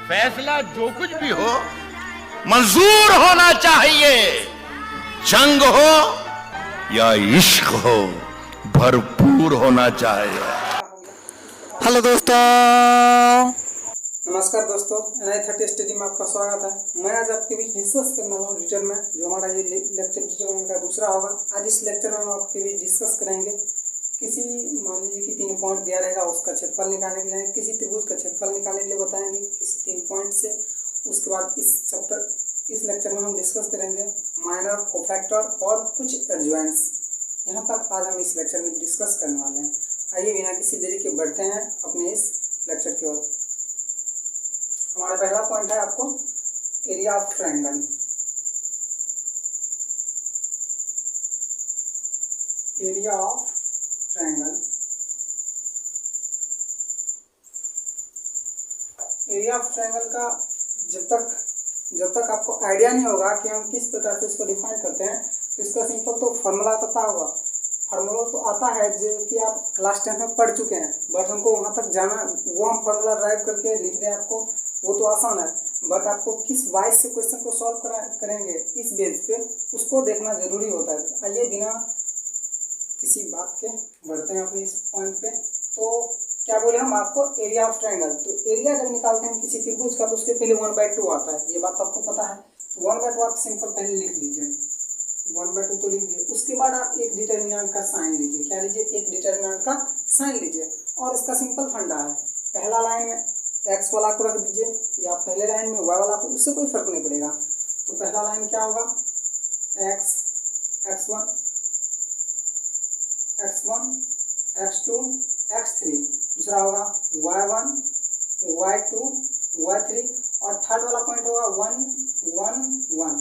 फैसला जो कुछ भी हो मंजूर होना चाहिए। जंग हो या इश्क हो, भरपूर होना चाहिए। हेलो दोस्तों, नमस्कार दोस्तों, NI30 स्टडी में आपका स्वागत है। मैं आज आपके बीच डिस्कस करने वाला हूँ डिटरमिनेंट, जो हमारा ये लेक्चर डिटरमिनेंट का दूसरा होगा। आज इस लेक्चर में हम आपके बीच डिस्कस करेंगे किसी, मान लीजिए कि 3 पॉइंट दिया रहेगा, उसका क्षेत्रफल निकालने के लिए, किसी त्रिभुज का क्षेत्रफल निकालने के लिए बताएंगे किसी 3 पॉइंट से। उसके बाद इस लेक्चर में हम डिस्कस करेंगे माइनर, कोफैक्टर और कुछ एडजॉइंट्स। यहाँ तक आज हम इस लेक्चर में डिस्कस करने वाले हैं। आइए बिना किसी देरी के बढ़ते हैं अपने इस लेक्चर की ओर। हमारा पहला पॉइंट है आपको area of triangle. Area of triangle, area of triangle का जब तक आपको आइडिया नहीं होगा कि हम किस प्रकार से इसको डिफाइन करते हैं, तो इसका सिंपल तो फॉर्मूला पता होगा। फार्मूला तो आता है जो कि आप क्लास 10 में पढ़ चुके हैं, बट हमको वहाँ तक जाना, वो हम फार्मूला ड्राइव करके लिख दें आपको, वो तो आसान है। बट आपको किस वाइज से क्वेश्चन को सॉल्व करेंगे इस बेस पे, उसको देखना जरूरी होता है। आइए बिना किसी बात के बढ़ते हैं अपने इस पॉइंट पे। तो क्या बोले हम आपको एरिया ऑफ ट्रायंगल। तो एरिया जब निकालते हैं किसी त्रिभुज का, तो उसके पहले 1/2 आता है, ये बात तो आपको पता है। तो 1/2 आप सिंपल पहले लिख लीजिए, 1/2 तो लिख दिए। उसके बाद आप एक डिटर्मिनेंट का साइन लीजिए। क्या लीजिए? एक डिटर्मिनेंट का साइन लीजिए। और इसका सिंपल फंडा है, पहला लाइन में x वाला को रख दीजिए या पहले लाइन में y वाला को, उससे कोई फर्क नहीं पड़ेगा। तो पहला लाइन क्या होगा? x1 x2 x3, दूसरा होगा y1 y2 y3, और थर्ड वाला पॉइंट होगा 1 1 1।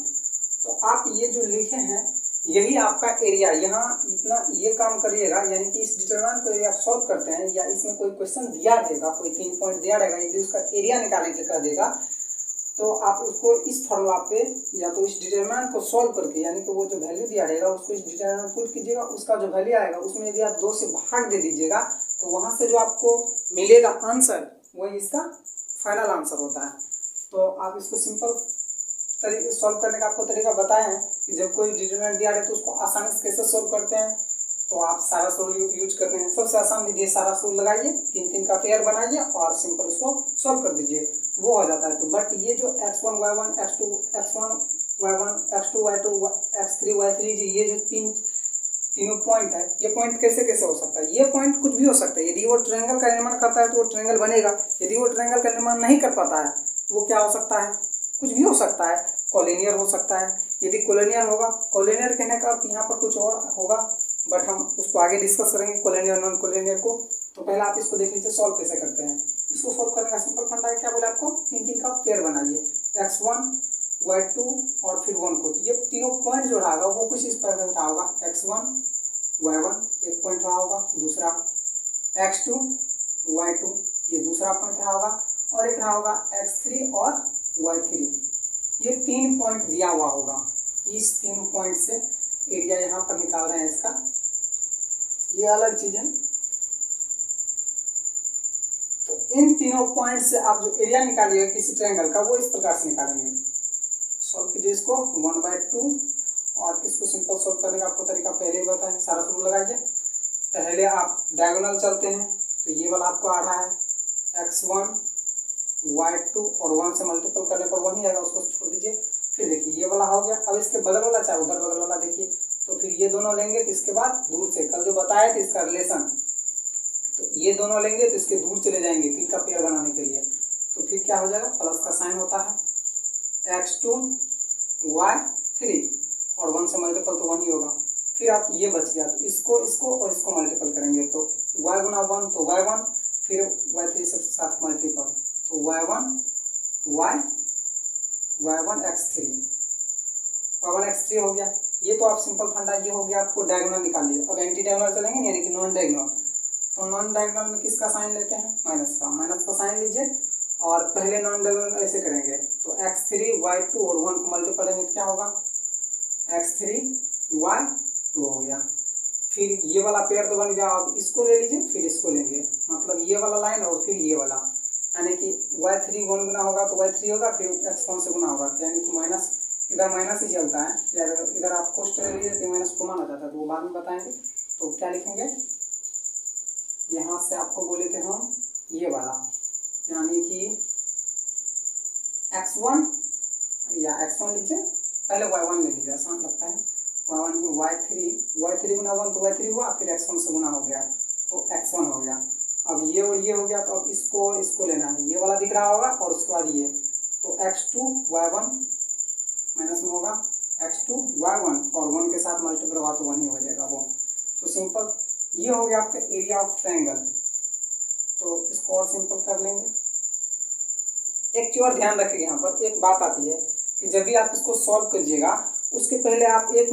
तो आप ये जो लिखे हैं यही आपका एरिया। यहाँ इतना ये काम करिएगा, यानी कि इस डिटरमिनेंट को यदि आप सॉल्व करते हैं या इसमें कोई क्वेश्चन दिया रहेगा, कोई 3 पॉइंट दिया रहेगा, यदि उसका एरिया निकालने के कर देगा, तो आप उसको इस फॉर्मूला पे या तो इस डिटरमिनेंट को सॉल्व करके, यानी कि वो जो वैल्यू दिया रहेगा उसको इस डिटरमिनेंट पुट कीजिएगा। उसका जो वैल्यू आएगा उसमें यदि आप 2 से भाग दे दीजिएगा, तो वहाँ से जो आपको मिलेगा आंसर, वही इसका फाइनल आंसर होता है। तो आप इसको सिंपल सॉल्व करने का आपको तरीका बताए हैं कि जब कोई डिटरमिनेंट दिया है तो उसको आसानी से कैसे सॉल्व करते हैं। तो आप सारा सोल यूज करते हैं। सबसे आसान विधि है, सारा सोल लगाइए, 3-3 का पेयर बनाइए और सिंपल उसको सॉल्व कर दीजिए, वो हो जाता है। तो बट ये जो x1 y1 x2 y2 x3 y3 जी, ये जो तीनों पॉइंट है, ये पॉइंट कैसे हो सकता है? ये पॉइंट कुछ भी हो सकता है। यदि वो ट्रायंगल का निर्माण करता है तो वो ट्रायंगल बनेगा। यदि वो ट्रायंगल का निर्माण नहीं कर पाता है तो वो क्या हो सकता है? कुछ भी हो सकता है। कोलिनियर हो सकता है। यदि कोलिनियर होगा, कोलिनियर कहने का अर्थ यहाँ पर कुछ और होगा, बट हम उसको आगे डिस्कस करेंगे कोलिनियर नॉन कोलिनियर को। तो पहले आप इसको देख लीजिए सॉल्व कैसे करते हैं। इसको सॉल्व करने का सिंपल फंडा है, क्या बोले आपको? 3-3 का पेयर बनाइए, x1 y2 और फिर 1 को। ये तीनों पॉइंट जो रहा वो कुछ इस प्रकार रहा होगा, x1 y1 एक पॉइंट रहा होगा, दूसरा x2 y2 ये दूसरा पॉइंट रहा होगा, और एक रहा होगा x3 और y3। ये 3 पॉइंट दिया हुआ होगा। इस 3 पॉइंट से एरिया यहाँ पर निकाल रहे हैं इसका, ये अलग चीज है। तो इन तीनों पॉइंट से आप जो एरिया निकालिएगा किसी ट्रायंगल का, वो इस प्रकार से निकालेंगे। सॉल्व कीजिए इसको 1/2, और इसको सिंपल सॉल्व करने का आपको तरीका पहले ही बताया है। सारा सूत्र लगाइए। पहले आप डायगोनल चलते हैं, तो ये वाला आपको आ रहा है x1 y2 और 1 से मल्टीपल करने पर 1 ही आएगा, उसको छोड़ दीजिए। फिर देखिए ये वाला हो गया। अब इसके बगल वाला चाहे उधर बगल वाला देखिए, तो फिर ये दोनों लेंगे। तो इसके बाद दूर से कल जो बताया था इसका रिलेशन, तो ये दोनों लेंगे तो इसके दूर चले जाएंगे 3 का पेयर बनाने के लिए। तो फिर क्या हो जाएगा? प्लस का साइन होता है x2 y3 और 1 से मल्टीपल तो 1 ही होगा। फिर आप ये बच गया, तो इसको और इसको मल्टीपल करेंगे, तो y गुना 1 तो y1, फिर y3 से साथ मल्टीपल, तो y1 x3 हो गया। ये तो आप सिंपल फंडा, ये हो गया आपको डायगोनल निकाल लिया। अब एंटी डायगोनल चलेंगे, यानी कि नॉन डायगोनल। तो नॉन डायगोनल में किसका साइन लेते हैं? माइनस का साइन लीजिए, और पहले नॉन डायगोनल ऐसे करेंगे, तो x3 y2 और 1 को मल्टीपल करेंगे, क्या होगा? x3 y2 हो गया। फिर ये वाला पेयर तो बन गया। अब इसको ले लीजिए, फिर इसको लेंगे, मतलब ये वाला लाइन और फिर ये वाला यानी कि y3 1 गुना होगा तो y3 होगा, फिर x1 से गुना होगा, यानी कि माइनस, इधर माइनस ही चलता है, या इधर आप कोष्ट ले लीजिए तो माइनस कॉमन आ जाता है, तो वो बाद में बताएंगे। तो क्या लिखेंगे, यहाँ से आपको बोले थे हम ये वाला, यानी कि x1 या x1 लीजिए, पहले y1 ले लीजिए, आसान लगता है। y1 में y3 गुना 1 तो y3 हुआ, फिर x1 से गुना हो गया तो x1 हो गया। अब ये और ये हो गया, तो अब इसको लेना है, ये वाला दिख रहा होगा और उसके बाद ये, तो x2 y1 माइनस में होगा x2 y1 और 1 के साथ मल्टीपल होगा तो 1 ही हो जाएगा वो। तो सिंपल ये हो गया आपका एरिया ऑफ ट्रायंगल। तो इसको और सिंपल कर लेंगे। एक चीज और ध्यान रखिएगा, यहाँ पर एक बात आती है कि जब भी आप इसको सॉल्व कीजिएगा उसके पहले आप एक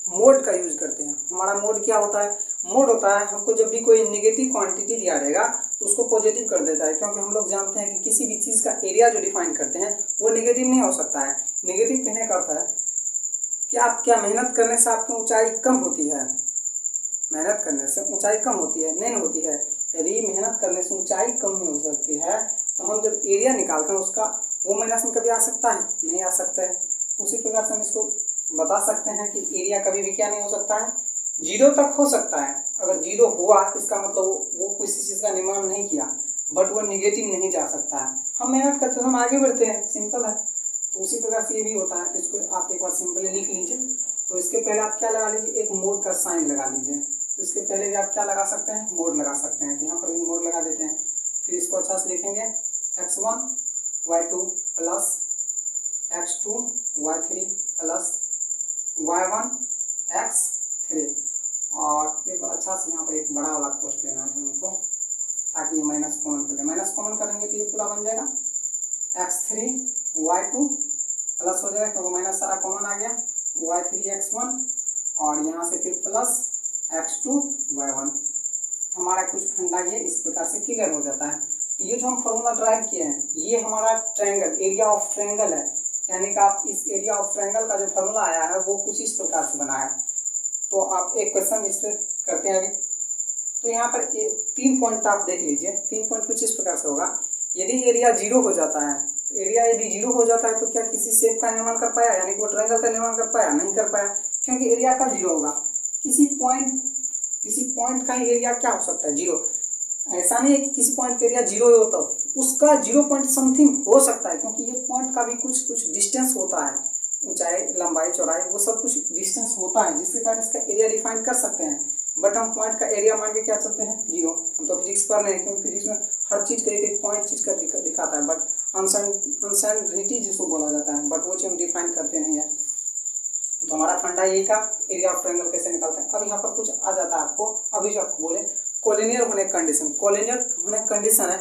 मोड का यूज करते हैं। हमारा मोड क्या होता है, मोड होता है हमको जब भी कोई नेगेटिव क्वांटिटी दिया रहेगा तो उसको पॉजिटिव कर देता है, क्योंकि हम लोग जानते हैं कि किसी भी चीज़ का एरिया जो डिफाइन करते हैं वो नेगेटिव नहीं हो सकता है। नेगेटिव कहने का अर्थ है कि आप क्या मेहनत करने से आपकी ऊंचाई कम होती है, मेहनत करने से ऊंचाई कम होती है, नहीं होती है। यदि मेहनत करने से ऊंचाई कम नहीं हो सकती है तो हम जब एरिया निकालते हैं उसका, वो माइनस में कभी आ सकता है, नहीं आ सकता है। तो उसी प्रकार से हम इसको बता सकते हैं कि एरिया कभी भी क्या नहीं हो सकता है, 0 तक हो सकता है। अगर 0 हुआ इसका मतलब वो किसी चीज़ का निर्माण नहीं किया, बट वो निगेटिव नहीं जा सकता है। हम मेहनत करते हैं, हम आगे बढ़ते हैं, सिंपल है। तो उसी प्रकार से ये भी होता है। तो इसको आप एक बार सिंपली लिख लीजिए। तो इसके पहले आप क्या लगा लीजिए, एक मोड का साइन लगा लीजिए। तो इसके पहले भी आप क्या लगा सकते हैं, मोड लगा सकते हैं। तो यहाँ पर भी मोड लगा देते हैं। फिर इसको अच्छा से लिखेंगे, x1 y2 plus x2 y3 plus y1 x3। और एक बार अच्छा से यहाँ पर एक बड़ा वाला कोष्ट लेना है हमको, ताकि ये माइनस कॉमन कर ले। माइनस कॉमन करेंगे तो ये पूरा बन जाएगा x3 y2 प्लस हो जाएगा, क्योंकि माइनस सारा कॉमन आ गया, y3 x1 और यहाँ से फिर प्लस x2 y1। तो हमारा कुछ फंडा ये इस प्रकार से क्लियर हो जाता है। ये जो हम फॉर्मूला ड्राइव किए हैं ये हमारा ट्रायंगल, एरिया ऑफ ट्रायंगल है। यानी कि आप इस एरिया ऑफ ट्रायंगल का जो फॉर्मूला आया है वो कुछ इस प्रकार से बना है। तो आप एक क्वेश्चन इस पर करते हैं अभी। तो यहाँ पर 3 पॉइंट आप देख लीजिए। 3 पॉइंट कुछ इस प्रकार से होगा। यदि एरिया 0 हो जाता है, तो एरिया यदि 0 हो जाता है तो क्या किसी शेप का निर्माण कर पाया, यानी कि वो ट्रायंगल का निर्माण कर पाया, नहीं कर पाया, क्योंकि एरिया का 0 होगा। किसी पॉइंट का एरिया क्या हो सकता है, 0। ऐसा नहीं है कि किसी पॉइंट का एरिया 0 हो तो उसका 0 पॉइंट समथिंग हो सकता है, क्योंकि ये पॉइंट का भी कुछ डिस्टेंस होता है, ऊंचाई लंबाई चौड़ाई वो सब कुछ डिस्टेंस होता है, जिसके कारण इसका एरिया डिफाइन कर सकते हैं। बट हम पॉइंट का एरिया मान के क्या चलते हैं, 0। हम तो फिजिक्स पढ़ रहे हैं, क्योंकि फिजिक्स में हर चीज़ का एक पॉइंट चीज़ का दिखाता है, बट अनसर्टेनिटी जिसको बोला जाता है, बट वो चीज़ हम डिफाइन करते नहीं है। तो हमारा फंडा यही था, एरिया ऑफ ट्रायंगल कैसे निकालते हैं। अब यहाँ पर कुछ आ जाता है आपको। अभी जो आपको बोले कोलिनियर होने कंडीशन, कोलिनियर होने कंडीशन है।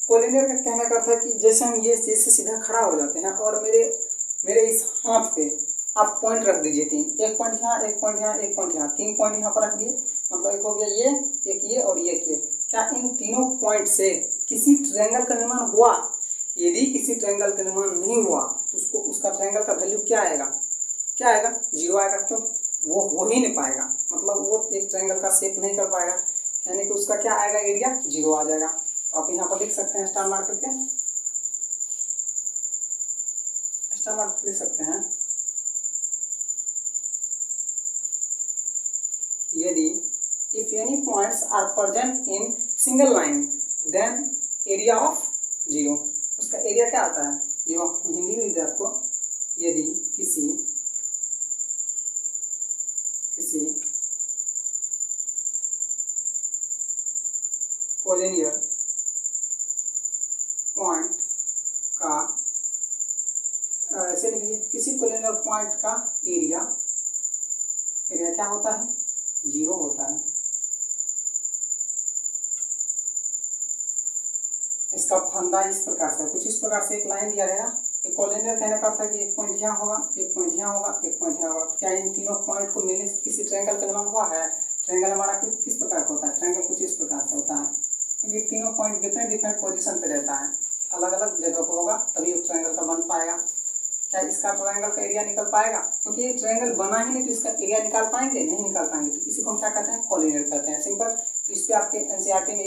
कोलिनियर का कहने का अर्थ है कि जैसे हम ये जैसे सीधा खड़ा हो जाते हैं और मेरे इस हाथ पे आप पॉइंट रख दीजिए 3, एक पॉइंट यहाँ, एक पॉइंट यहाँ, एक पॉइंट यहाँ, 3 पॉइंट यहाँ पर रख दिए। मतलब एक हो गया ये, एक ये और ये किए। क्या इन तीनों पॉइंट से किसी ट्रायंगल का निर्माण हुआ? यदि किसी ट्रायंगल का निर्माण नहीं हुआ तो उसका ट्रायंगल का वैल्यू क्या आएगा, 0 आएगा, क्योंकि वो हो ही नहीं पाएगा। मतलब वो एक ट्रायंगल का शेप नहीं कर पाएगा, यानी कि उसका क्या आएगा, एरिया 0 आ जाएगा। तो आप यहाँ पर लिख सकते हैं स्टार मार्क करके, स्टार मार्क लिख सकते हैं। यदि if any points are present in single line then area of 0, उसका एरिया क्या आता है, 0। हिंदी में लिख दिया आपको। यदि किसी कोलिनियर पॉइंट का, ऐसे लिखिए, किसी कोलिनियर पॉइंट का एरिया क्या होता है, 0 होता है। इसका फंडा इस प्रकार से, कुछ इस प्रकार से एक लाइन दिया रहेगा। एक कोलिनियर कहने का अर्थ है कि एक पॉइंट यहाँ होगा, एक पॉइंट यहाँ होगा, एक पॉइंट यहाँ होगा। क्या इन तीनों पॉइंट को मिलने से किसी ट्रायंगल का निर्माण हुआ है? ट्रायंगल हमारा किस प्रकार का होता है, ट्रायंगल कुछ इस प्रकार से होता है, क्योंकि तीनों पॉइंट डिफरेंट पोजीशन पे रहता है, अलग अलग जगह पर होगा, तभी ट्रायंगल का बन पाएगा। क्या इसका ट्रायंगल का एरिया निकल पाएगा? क्योंकि ये ट्रायंगल बना ही नहीं तो इसका एरिया निकाल पाएंगे, नहीं निकाल पाएंगे। तो इसी को हम क्या कहते हैं, कोलिनियर कहते हैं, सिंपल। तो इस पर आपके एनसीईआरटी में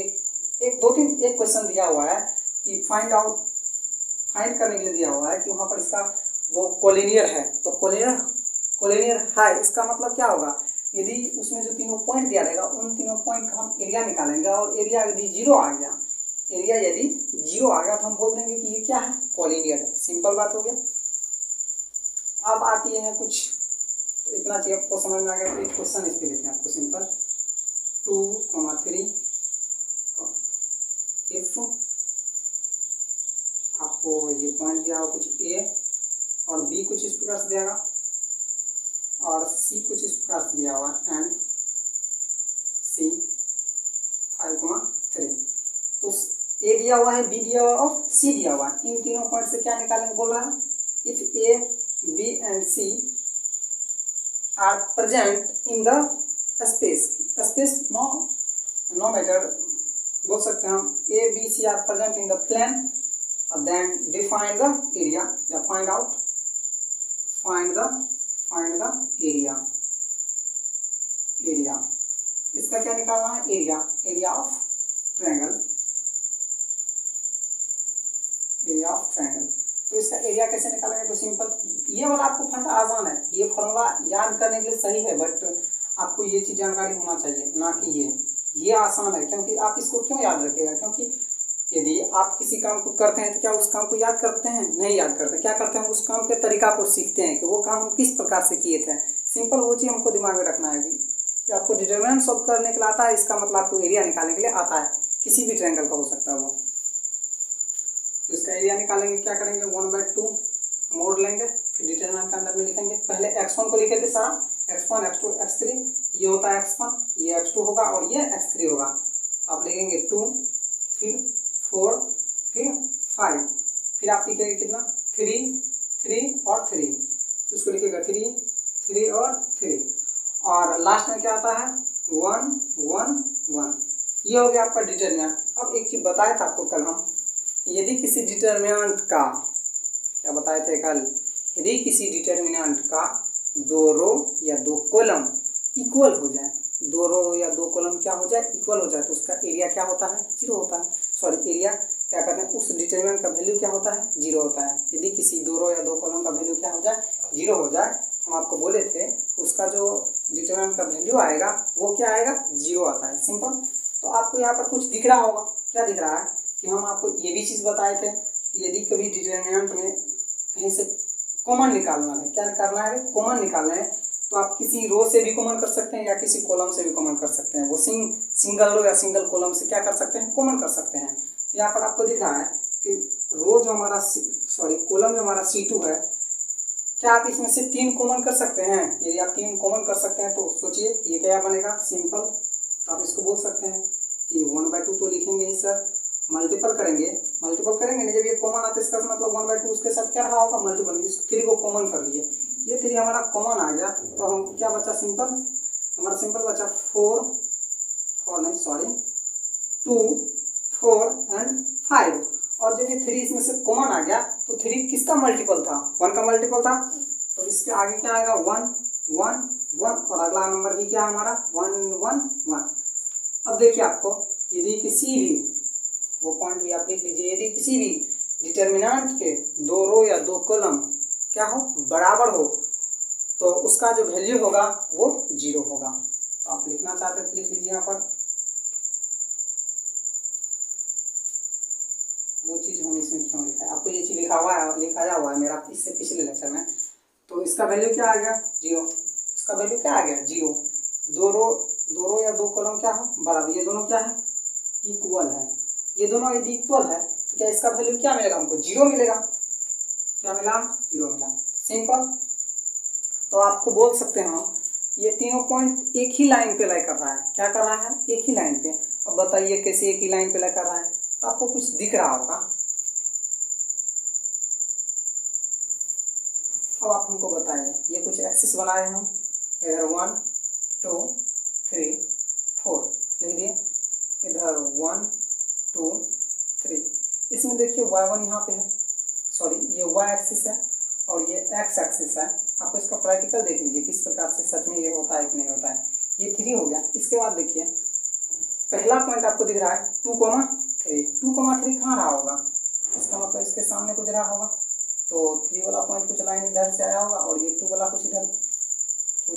एक क्वेश्चन दिया हुआ है कि फाइंड करने के लिए दिया हुआ है कि वहाँ पर इसका वो कोलिनियर है, तो कोलिनियर है इसका मतलब क्या होगा, यदि उसमें जो तीनों पॉइंट दिया रहेगा उन तीनों पॉइंट का हम एरिया निकालेंगे और एरिया यदि जीरो आ गया तो हम बोल देंगे कि ये क्या है, कोलिनियर है। सिंपल बात हो गया। अब आती है कुछ, तो इतना चीज आपको समझ में आ गया। तो एक क्वेश्चन इस पे लेते हैं आपको सिंपल 2,3 इफ आपको ये पॉइंट दिया हुआ कुछ ए और बी कुछ इस प्रकार से दिया और सी कुछ इस प्रकार से दिया हुआ एंड सी 5,3। तो ए दिया हुआ है, बी दिया हुआ और सी दिया हुआ है। इन तीनों पॉइंट से क्या निकालेंगे बोल रहा है, if A B and C are present in the space no matter बोल सकते हैं हम, A B C are present in the plane then define the area या find the area। इसका क्या निकालना है, एरिया ऑफ ट्रायंगल। तो इसका एरिया कैसे निकालेंगे, तो सिंपल, ये वाला आपको फंडा आसान है, ये फॉर्मूला याद करने के लिए सही है, बट आपको ये चीज जानकारी होना चाहिए ना कि ये आसान है। क्योंकि आप इसको क्यों याद रखिएगा, क्योंकि यदि आप किसी काम को करते हैं तो क्या उस काम को याद करते हैं, नहीं याद करते। क्या करते हैं, उस काम के तरीका को सीखते हैं कि वो काम हम किस प्रकार से किए थे। सिंपल वो चीज़ हमको दिमाग में रखना है कि आपको डिटरमिनेंट सॉल्व करने के लिए आता है, इसका मतलब आपको एरिया निकालने के लिए आता है, किसी भी ट्रायंगल का हो सकता है वो। तो इसका एरिया निकालेंगे, क्या करेंगे, 1/2 मोड़ लेंगे, फिर डिटरमिनेंट के अंदर में लिखेंगे। पहले x1 को लिखे थे सारा, x1 x2 x3, ये होता है x1, ये x2 होगा और ये x3 होगा। तो आप लिखेंगे 2, फिर 4, फिर 5, फिर आप लिखेंगे कितना, 3 और 3, तो इसको लिखेगा 3 और 3, और लास्ट में क्या आता है 1 1 1। ये हो गया आपका डिटरमिनेंट। अब एक चीज बताया था आपको कल हम, यदि किसी डिटरमिनेंट का, क्या बताए थे कल, यदि किसी डिटरमिनेंट का 2 रो या 2 कॉलम इक्वल हो जाए, 2 रो या 2 कॉलम क्या हो जाए, इक्वल हो जाए, तो उसका एरिया क्या होता है, 0 होता है। सॉरी, एरिया क्या करते हैं, उस डिटरमिनेंट का वैल्यू क्या होता है, 0 होता है। यदि किसी 2 रो या 2 कॉलम का वैल्यू क्या हो जाए, 0 हो जाए, हम आपको बोले थे उसका जो डिटरमिनेंट का वैल्यू आएगा वो क्या आएगा, 0 आता है। सिंपल। तो आपको यहाँ पर कुछ दिख रहा होगा, क्या दिख रहा है कि हम आपको ये भी चीज़ बताए थे कि यदि कभी डिटरमिनेंट में कहीं से कॉमन निकालना है, क्या निकालना है, कॉमन निकालना है, तो आप किसी रो से भी कॉमन कर सकते हैं या किसी कॉलम से भी कॉमन कर सकते हैं। वो सिंगल रो या सिंगल कॉलम से क्या कर सकते हैं, कॉमन कर सकते हैं। तो यहाँ पर आपको दिख रहा है कि रो जो हमारा कॉलम जो हमारा C2 है, क्या आप इसमें से 3 कॉमन कर सकते हैं। यदि आप 3 कॉमन कर सकते हैं तो सोचिए ये क्या बनेगा, सिंपल। तो आप इसको बोल सकते हैं कि 1/2 तो लिखेंगे ही सर, मल्टीपल करेंगे नहीं, जब ये कॉमन आता है इसका मतलब 1/2 उसके साथ क्या रहा होगा, मल्टीपल। इस 3 को कॉमन कर लिए, ये 3 हमारा कॉमन आ गया, तो हम क्या बचा, हमारा सिंपल बचा 2 4 एंड 5। और जब ये 3 इसमें से कॉमन आ गया तो 3 किसका मल्टीपल था, 1 का मल्टीपल था, तो इसके आगे क्या आएगा 1 1 1, और अगला नंबर भी क्या है हमारा 1 1 1। अब देखिए आपको यदि किसी भी, वो पॉइंट भी आप लिख लीजिए, यदि किसी भी डिटरमिनेंट के 2 रो या 2 कॉलम क्या हो, बराबर हो, तो उसका जो वैल्यू होगा वो 0 होगा। तो आप लिखना चाहते हैं तो लिख लीजिए यहाँ पर, वो चीज़ हम इसमें क्यों लिखा है, आपको ये चीज़ लिखाया हुआ है मेरा इससे पिछले लेक्चर में। तो इसका वैल्यू क्या आ गया, 0। इसका वैल्यू क्या आ गया, 0। 2 रो या 2 कॉलम क्या हो, बराबर, ये दोनों क्या है, इक्वल है। ये दोनों यदि इक्वल है तो क्या इसका वैल्यू क्या मिलेगा हमको, 0 मिलेगा। क्या मिला, 0 मिला। सिंपल। तो आपको बोल सकते हैं हम, ये तीनों पॉइंट एक ही लाइन पे लाई कर रहा है, क्या कर रहा है, एक ही लाइन पे। अब बताइए कैसे एक ही लाइन पे लाई कर रहा है, तो आपको कुछ दिख रहा होगा। अब आप हमको बताइए, ये कुछ एक्सिस बनाए हम, इधर 1 2 3 4 लिख दिए, इधर 1 2 3। इसमें देखिए y1 यहाँ पे है, सॉरी ये y एक्सिस है और ये x एक्सिस है। आपको इसका प्रैक्टिकल देख लीजिए किस प्रकार से सच में ये होता है कि नहीं होता है। ये 3 हो गया। इसके बाद देखिए पहला पॉइंट आपको दिख रहा है 2,3 कहाँ रहा होगा, इसका मतलब इसके सामने कुछ रहा होगा, तो 3 वाला पॉइंट कुछ लाइन इधर से आया होगा और ये 2 वाला कुछ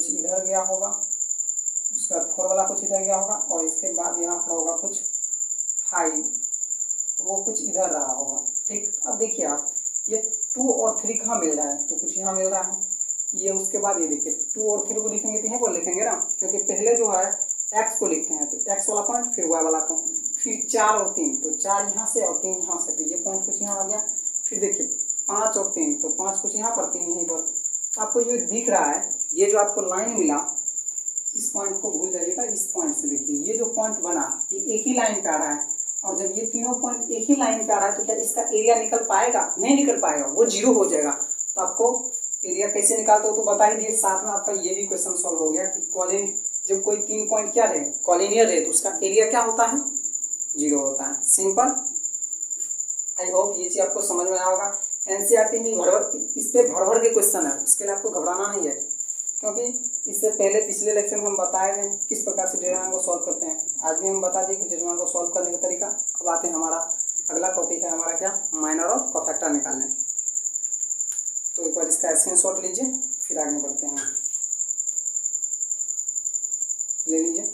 इधर गया होगा, उसके बाद 4 वाला कुछ इधर गया होगा और इसके बाद यहाँ पर होगा कुछ 5, तो वो कुछ इधर रहा होगा। ठीक, अब देखिए आप ये 2 और 3 कहाँ मिल रहा है, तो कुछ यहाँ मिल रहा है ये। उसके बाद ये देखिए 2 और 3 को लिखेंगे तो यहीं पर लिखेंगे ना, क्योंकि पहले जो है x को लिखते हैं, तो x वाला पॉइंट फिर y वाला पॉइंट, फिर 4 और 3, तो 4 यहाँ से और 3 यहाँ से, तो ये पॉइंट कुछ यहाँ आ गया। फिर देखिए 5 और 3, तो 5 कुछ यहाँ पर 3 यहीं पर। तो आपको जो दिख रहा है ये जो आपको लाइन मिला, इस पॉइंट को भूल जाइएगा, इस पॉइंट से देखिए ये जो पॉइंट बना ये एक ही लाइन पे आ रहा है, और जब ये तीनों पॉइंट एक ही लाइन पे आ रहा है तो क्या इसका एरिया निकल पाएगा? नहीं निकल पाएगा, वो 0 हो जाएगा। तो आपको एरिया कैसे निकालते हो तो बता ही दिए, साथ में आपका ये भी क्वेश्चन सॉल्व हो गया कि कॉलिन जब कोई 3 पॉइंट क्या रहे, कॉलिनियर रहे, तो उसका एरिया क्या होता है? 0 होता है। सिंपल। आई होप ये चीज आपको समझ में आया होगा। एनसीईआरटी में इस पे भर के क्वेश्चन है, उसके लिए आपको घबराना नहीं है, क्योंकि इससे पहले पिछले लेक्चर में हम बताए गए किस प्रकार से डिटरमिनेंट को सॉल्व करते हैं। आज भी हम बता दिए कि डिटरमिनेंट को सॉल्व करने का तरीका। अब आते हैं हमारा अगला टॉपिक है हमारा क्या, माइनर और कोफैक्टर निकालने। तो एक बार इसका स्क्रीनशॉट लीजिए, फिर आगे बढ़ते हैं। ले लीजिए।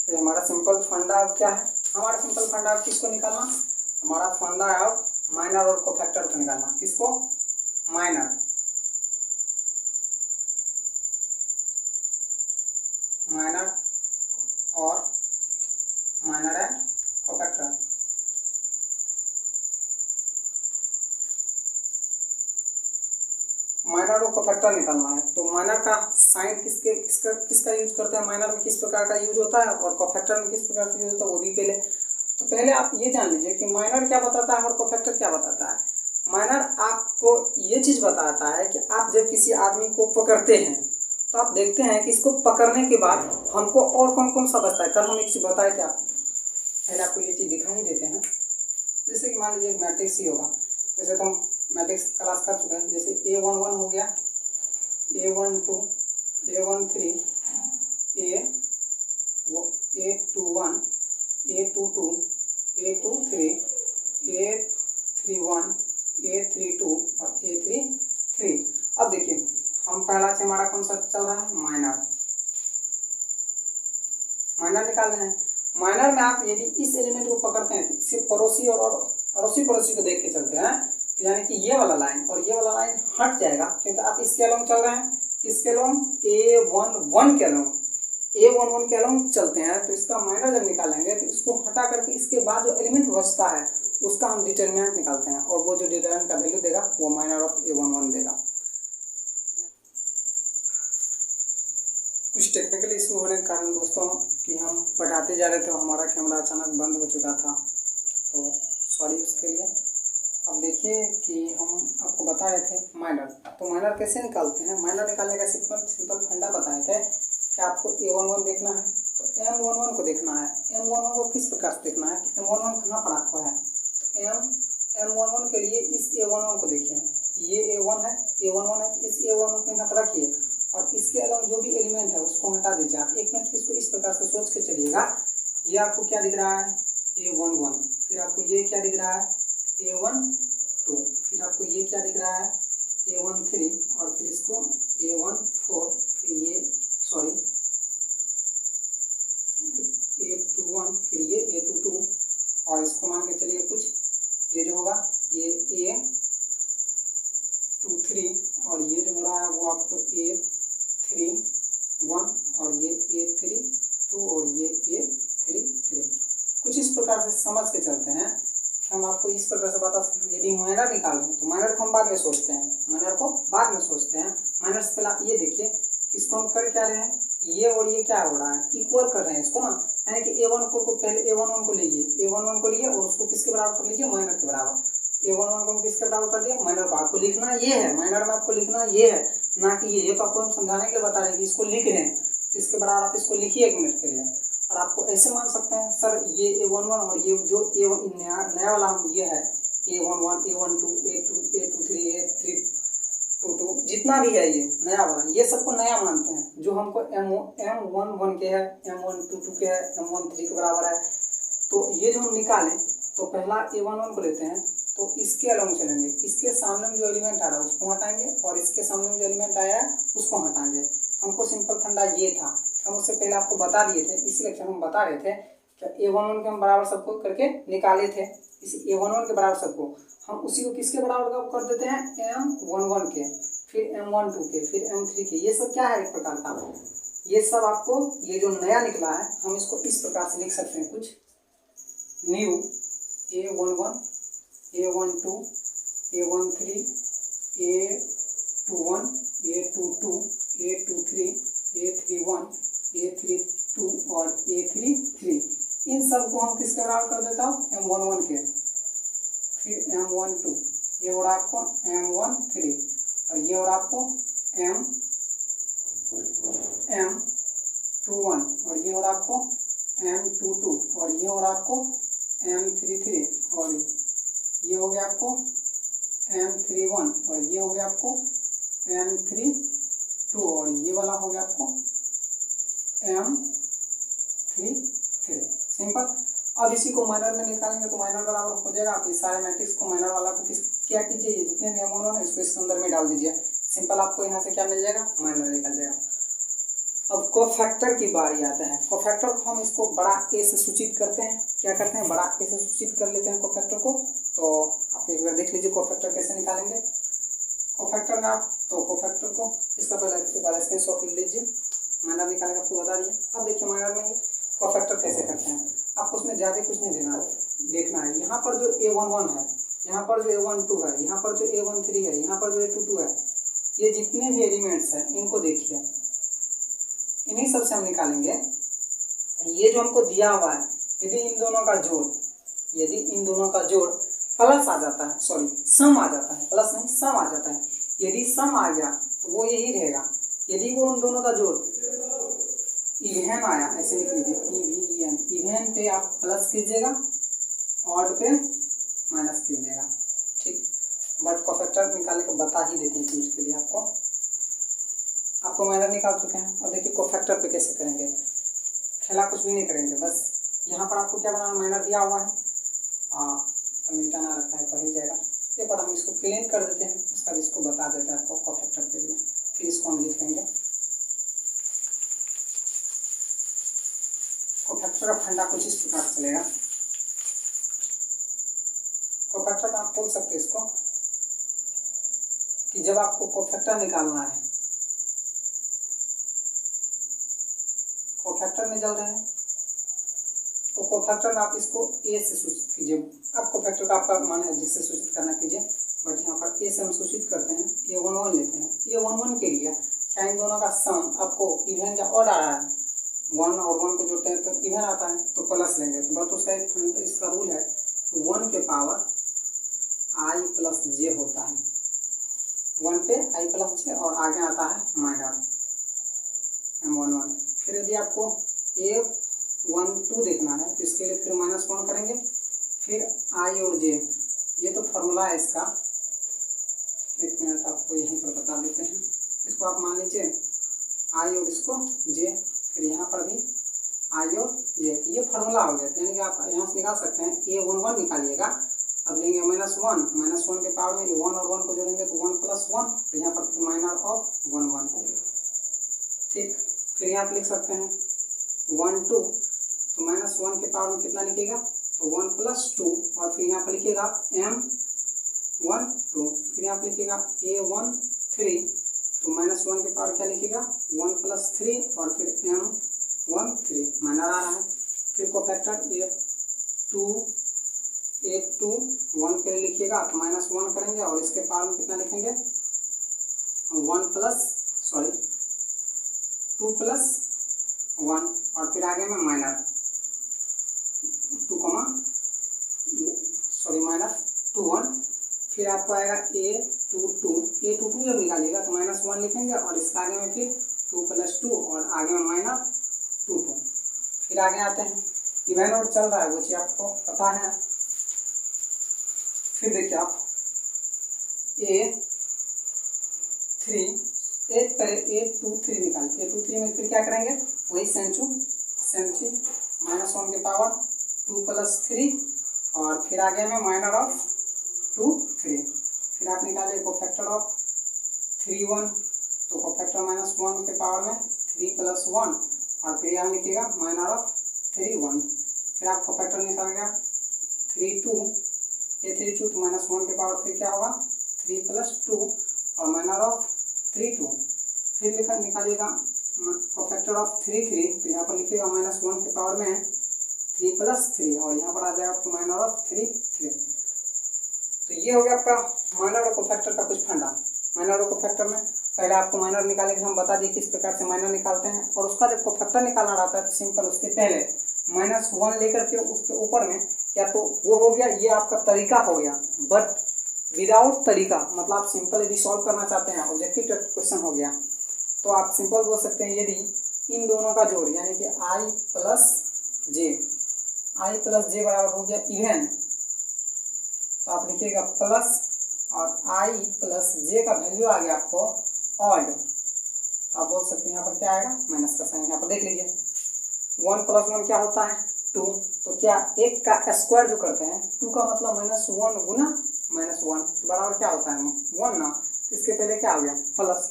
ये हमारा सिंपल फंडा अब क्या है, हमारा सिंपल फंडा अब किसको निकालना, हमारा फंडा है अब माइनर और कोफैक्टर को निकालना। किसको? माइनर, माइनर और माइनर एंड कोफैक्टर। माइनर और कोफैक्टर निकालना है, तो माइनर का साइन किसका यूज करते हैं, माइनर में किस प्रकार का यूज होता है और कोफैक्टर में किस प्रकार से यूज होता है वो भी पहले आप ये जान लीजिए कि माइनर क्या बताता है और कोफैक्टर क्या बताता है। माइनर आपको ये चीज बताता है कि आप जब किसी आदमी को पकड़ते हैं तो आप देखते हैं कि इसको पकड़ने के बाद हमको और कौन कौन सा बचता है। कल हम एक चीज बताए थे, आप पहले आपको ये चीज दिखाई देते हैं। जैसे कि मान लीजिए एक मैट्रिक्स ही होगा, वैसे तो हम मैट्रिक्स क्लास कर चुके हैं। जैसे A11 हो गया, A12, A13, A21, A22, A23, A31, A32 और A33। अब देखिए हम पहला से हमारा कौन सा चल रहा है, माइनर। माइनर निकाल रहे हैं। माइनर में आप यदि इस एलिमेंट को पकड़ते हैं, सिर्फ पड़ोसी और अड़ोसी पड़ोसी को देख के चलते हैं, तो यानी कि ये वाला लाइन और ये वाला लाइन हट जाएगा, क्योंकि आप इसके अलोंग चल रहे हैं। किसके अलोंग? A11 के अलोंग, A11 के अलोंग चलते हैं। तो इसका माइनर जब निकालेंगे तो इसको हटा करके इसके बाद जो एलिमेंट बचता है उसका हम डिटरमिनेंट निकालते हैं, और वो जो डिटरमिनेंट का वैल्यू देगा वो माइनर ऑफ A11 देगा। कुछ टेक्निकल इशू होने के कारण दोस्तों कि हम पढ़ाते जा रहे थे, हमारा कैमरा अचानक बंद हो चुका था, तो सॉरी उसके लिए। अब देखिए कि हम आपको बता रहे थे माइनर, तो माइनर कैसे निकालते हैं। माइनर निकालने का सिंपल फंडा बताए थे कि आपको A11 देखना है तो M11 को देखना है। M11 को किस प्रकार से देखना है कि M11 कहाँ पर आपको है, तो M11 के लिए इस A11 को देखिए, ये A1 है, A11 है, इस A11 को यहाँ पर रखिए और इसके अलावा जो भी एलिमेंट है उसको हटा दीजिए। आप एक मिनट इसको इस प्रकार से सोच के चलिएगा। ये आपको क्या दिख रहा है, A11, फिर आपको ये क्या दिख रहा है, A12, फिर आपको ये क्या दिख रहा है, A13, और फिर इसको A14, फिर ये सॉरी A21, फिर ये A22, और इसको मान के चलिए कुछ ये जो होगा ये A23, और ये जो हो रहा है वो आपको A31, और ये A32, और ये A33। कुछ इस प्रकार से समझ के चलते हैं। हम आपको इस प्रकार से बता सकते हैं। यदि माइनर निकाल रहे हैं तो माइनर को हम बाद में सोचते हैं, माइनर से पहले आप ये देखिए इसको हम कर क्या रहे हैं, ये और ये क्या हो रहा है, इक्वल कर रहे हैं इसको ना, यानी कि A11 को पहले A11 को लिए और उसको किसके बराबर कर लीजिए, माइनर के बराबर। A11 को किसके बराबर कर दिया, माइनर को। आपको लिखना ये है, माइनर में आपको लिखना ये है, ना कि ये तो आपको हम समझाने के लिए बता रहे हैं कि इसको लिख रहे हैं। तो इसके बराबर आप इसको लिखिए 1 मिनट के लिए। और आपको ऐसे मान सकते हैं सर ये A11 और ये जो नया वाला हम ये है A11 A12 A23 A32 जितना भी है ये नया वाला, ये सबको नया मानते हैं। जो हमको M11 के है, M122 के है, M13 के बराबर है, तो ये जो हम निकालें तो पहला A11 को लेते हैं, तो इसके अलग चलेंगे, इसके सामने में जो एलिमेंट आ रहा है उसको हटाएंगे और इसके सामने में जो एलिमेंट आया है उसको हटाएंगे। तो हमको सिंपल फंडा ये था, हम उससे पहले आपको बता दिए थे, इसी लेक्चर में बता रहे थे कि A11 के हम बराबर सबको करके निकाले थे। इसी A11 के बराबर सबको हम उसी को किसके बराबर का कर देते हैं, M11 के, फिर M12 के, फिर M3 के। ये सब क्या है एक प्रकार का, ये सब आपको ये जो नया निकला है हम इसको इस प्रकार से लिख सकते हैं कुछ, new A11 A12 A13 A21 A22 A23 A31 A32 और A33। इन सब को हम किसके बराबर कर देता हूँ, M11 के, फिर M12, ये हो रहा आपको M13 और ये हो रहा आपको M21 और ये हो रहा आपको M22 और ये हो रहा आपको M33 और ये हो गया आपको M31 और ये हो गया आपको M32 और ये वाला हो गया आपको M33। सिंपल। अब इसी को माइनर में निकालेंगे तो माइनर बराबर हो जाएगा। आप इस सारे मैट्रिक्स को माइनर वाला को क्या कीजिए, ये जितने भी अमाउंट है इसको इसके अंदर में डाल दीजिए। सिंपल आपको यहाँ से क्या मिल जाएगा, माइनर निकल जाएगा। अब कोफैक्टर की बारी आता है। कोफैक्टर को हम इसको बड़ा ए से सूचित करते हैं। क्या करते हैं, बड़ा ए से सूचित कर लेते हैं कोफैक्टर को। तो आप एक बार देख लीजिए कोफैक्टर कैसे निकालेंगे। कोफैक्टर का तो कोफैक्टर को इसका पहले स्क्रीनशॉट ले लीजिए, माइनर निकालेंगे आपको बता दिए। अब देखिए माइनर में कोफैक्टर कैसे करते हैं, आपको उसमें ज़्यादा कुछ नहीं देखना है। यहाँ पर जो A11 है, यहाँ पर जो A12 है, यहाँ पर जो A13 है, यहाँ पर जो A22 है, ये जितने भी एलिमेंट्स हैं इनको देखिए, इन्हीं सब से हम निकालेंगे। ये जो हमको दिया हुआ है, यदि इन दोनों का जोड़ प्लस आ जाता है, सॉरी सम आ जाता है, प्लस नहीं सम आ जाता है। यदि सम आ गया तो वो यही रहेगा। यदि वो उन दोनों का जोड़ इवेन आया, ऐसे लिख लीजिए इवेन पे आप प्लस कीजिएगा, ऑड पे माइनस कीजिएगा, ठीक। बट कोफैक्टर निकालने को बता ही देते हैं उसके लिए आपको माइनर निकाल चुके हैं। अब देखिए कोफैक्टर पे कैसे करेंगे, खेला कुछ भी नहीं करेंगे, बस यहाँ पर आपको क्या बनाना, माइनर दिया हुआ है तो मिटाना लगता है, पढ़ ही जाएगा। एक बार हम इसको क्लीन कर देते हैं, उसका इसको बता देते हैं आपको कोफैक्टर के लिए, फिर इसको हम लिख लेंगे। कोफैक्टर का फंडा कुछ इस प्रकार चलेगा। कोफैक्टर आप बोल सकते हैं इसको कि जब आपको कोफैक्टर निकालना है, कोफैक्टर में चल रहे हैं तो कोफैक्टर आप इसको ए से सूचित कीजिए। आप कोफैक्टर का आपका मान है जिससे सूचित करना कीजिए, बट यहाँ पर ए से हम सूचित करते हैं। A11 लेते हैं। A11 के लिए क्या इन दोनों का सम आपको इवेन या ऑड आ रहा है, 1 और 1 को जोड़ते हैं तो इवेन आता है तो प्लस लेंगे। तो बट उसका एक इसका रूल है 1 के पावर i प्लस जे होता है, 1 पे i प्लस जे और आगे आता है माइनर M11। फिर यदि आपको A12 देखना है तो इसके लिए फिर -1 करेंगे, फिर i और j, ये तो फॉर्मूला है इसका, एक मिनट आपको यहीं पर बता देते हैं। इसको आप मान लीजिए i और इसको j, फिर यहाँ पर भी i और j, ये फार्मूला हो गया। यानी कि आप यहाँ से निकाल सकते हैं A11 निकालिएगा। अब लेंगे -1 के पावर में 1 और 1 को जोड़ेंगे तो 1 + 1, तो यहाँ पर माइनर ऑफ 1 ठीक। फिर यहाँ पर लिख सकते हैं 1 2, तो -1 के पावर में कितना लिखिएगा तो 1 + 2, और फिर यहाँ पर लिखिएगा M12, फिर यहाँ पर लिखिएगा A13, तो -1 के पावर क्या लिखिएगा 1 + 3 और फिर M13 माइनर आ रहा है। फिर कोफैक्टर A2 1 के लिए लिखिएगा तो -1 करेंगे और इसके पावर में कितना लिखेंगे 2 + 1 और फिर आगे में माइनर 2 1, फिर आपको आएगा A22 जब निकालिएगा तो -1 लिखेंगे और इसके आगे में फिर 2 + 2 और आगे में माइनर 2 2। फिर आगे आते हैं, इवन और चल रहा है वो चीज़ आपको पता है। फिर देखिए आप A2 3 निकालिए। A2 3 में फिर क्या करेंगे, वही सेम चीज -1 के पावर 2 + 3 और फिर आगे में माइनर ऑफ 2 3। फिर आप निकालिए कोफैक्टर ऑफ 3 1, तो कोफैक्टर -1 के पावर में 3 + 1 और फिर यहाँ लिखिएगा माइनर ऑफ 3 1। फिर आप कोफैक्टर निकालेगा 3 2, A3 2 तो -1 के पावर फिर क्या होगा 3 + 2 और माइनर ऑफ 3 2। फिर निकालिएगा कोफैक्टर ऑफ 3 3, तो यहाँ पर लिखिएगा -1 के पावर में 3 + 3 और यहाँ पर आ जाएगा आपको माइनर ऑफ 3 3। तो ये हो गया आपका माइनर और कोफैक्टर का कुछ फंडा। माइनर और कोफैक्टर में पहले आपको माइनर निकालने के हम बता दिए किस प्रकार से माइनर निकालते हैं, और उसका जब कोफैक्टर निकालना रहता है तो सिंपल उसके पहले -1 लेकर के उसके ऊपर में या तो वो हो गया, ये आपका तरीका हो गया, बट विदाउट तरीका मतलब आप सिंपल यदि सॉल्व करना चाहते हैं, ऑब्जेक्टिव क्वेश्चन हो गया, तो आप सिंपल बोल सकते हैं यदि इन दोनों का जोड़ यानी कि i + j बराबर हो गया इवन, तो आप लिखिएगा प्लस और i + j का वैल्यू आ गया आपको ऑड, आप बोल सकते हैं यहाँ पर क्या आएगा माइनस का साइन। यहाँ पर देख लीजिए 1 + 1 क्या होता है 2, तो क्या एक का स्क्वायर जो करते हैं 2 का मतलब -1 गुना -1 तो बराबर क्या होता है 1 ना, तो इसके पहले क्या हो गया प्लस,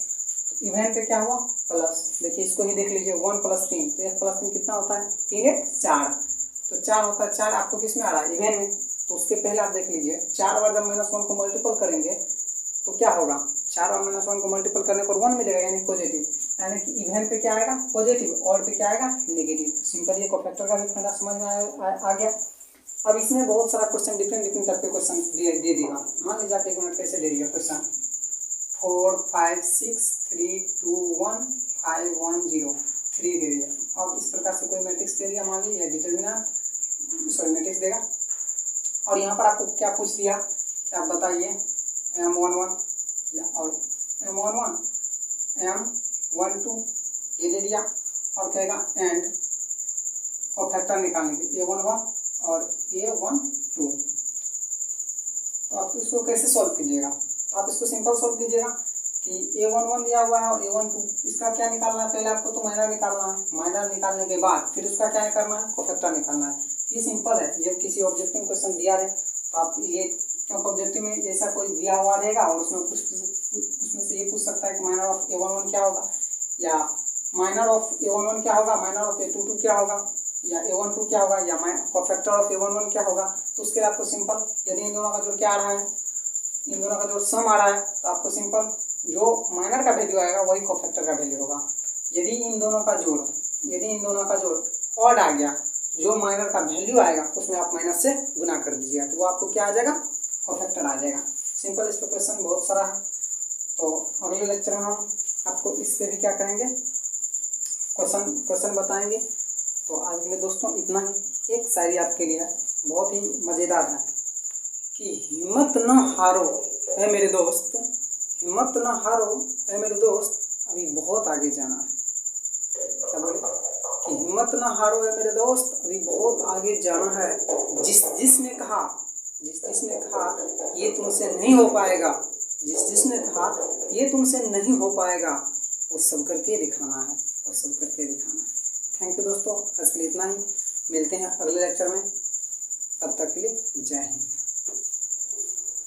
इवेंट पे क्या हुआ प्लस। देखिए इसको ही देख लीजिए 1 + 3, तो 1 + 3 कितना होता है 3 1 4, तो 4 होता है। 4 आपको किस में आ रहा है इवेंट में, तो उसके पहले आप देख लीजिए 4 बार जब -1 को मल्टीपल करेंगे तो क्या होगा 4 बार -1 को मल्टीपल करने पर 1 मिलेगा यानी पॉजिटिव, यानी कि इवेंट पे क्या आएगा पॉजिटिव, ऑड पे क्या आएगा नेगेटिव। तो सिंपल ये कोफैक्टर का भी फंडा समझ में आ गया। अब इसमें बहुत सारा क्वेश्चन डिफरेंट टाइप के क्वेश्चन दे देगा। मान लीजिए आप 1 मिनट कैसे दे दिया क्वेश्चन 4 5 6 3 2 1 5 1 0 3 दे दिया। अब इस प्रकार से कोई मैट्रिक्स दे दिया, मान लीजिए डिटर्मिनेंट मैट्रिक्स देगा, और यहाँ पर आपको क्या पूछ दिया कि आप बताइए M11 या और M11 M12 ये दे दिया, और कहेगा एंड कोफैक्टर निकालने के A11 और A12, तो आप इसको कैसे सॉल्व कीजिएगा, तो आप इसको सिंपल सॉल्व कीजिएगा कि A11 दिया हुआ है और A12, इसका क्या निकालना है पहले आपको तो माइनर निकालना है, माइनर निकालने के बाद फिर उसका क्या करना है कोफैक्टर निकालना है। ये सिंपल है, ये किसी ऑब्जेक्टिव क्वेश्चन दिया रहे तो आप ये क्योंकि ऑब्जेक्टिव में जैसा कोई दिया हुआ रहेगा और उसमें से ये पूछ सकता है कि माइनर ऑफ A11 क्या होगा, या माइनर ऑफ A11 क्या होगा, माइनर ऑफ A22 क्या होगा, या A12 क्या होगा, या कोफैक्टर ऑफ A11 क्या होगा। तो उसके लिए आपको सिंपल यदि इन दोनों का जोड़ क्या आ रहा है, इन दोनों का जोड़ सम आ रहा है, तो आपको सिंपल जो माइनर का वैल्यू आएगा वही कोफैक्टर का वैल्यू होगा। यदि इन दोनों का जोड़ ऑड आ गया, जो माइनर का वैल्यू आएगा उसमें आप माइनस से गुना कर दीजिएगा, तो वो आपको क्या आ जाएगा कोफैक्टर आ जाएगा। सिंपल इस पर क्वेश्चन बहुत सारा है, तो अगले लेक्चर में हम आपको इस पर भी क्या करेंगे क्वेश्चन बताएंगे। तो आज के लिए दोस्तों इतना ही। एक शायरी आपके लिए बहुत ही मज़ेदार है कि हिम्मत न हारो है मेरे दोस्त, हिम्मत न हारो है मेरे दोस्त, अभी बहुत आगे जाना है। क्या बोले कि हिम्मत न हारो है मेरे दोस्त, अभी बहुत आगे जाना है। जिसने कहा ये तुमसे नहीं हो पाएगा, जिसने कहा ये तुमसे नहीं हो पाएगा, वो सब करके दिखाना है, वो सब करके दिखाना है। थैंक यू दोस्तों, आज के लिए इतना ही। मिलते हैं अगले लेक्चर में, तब तक के लिए जय हिंद।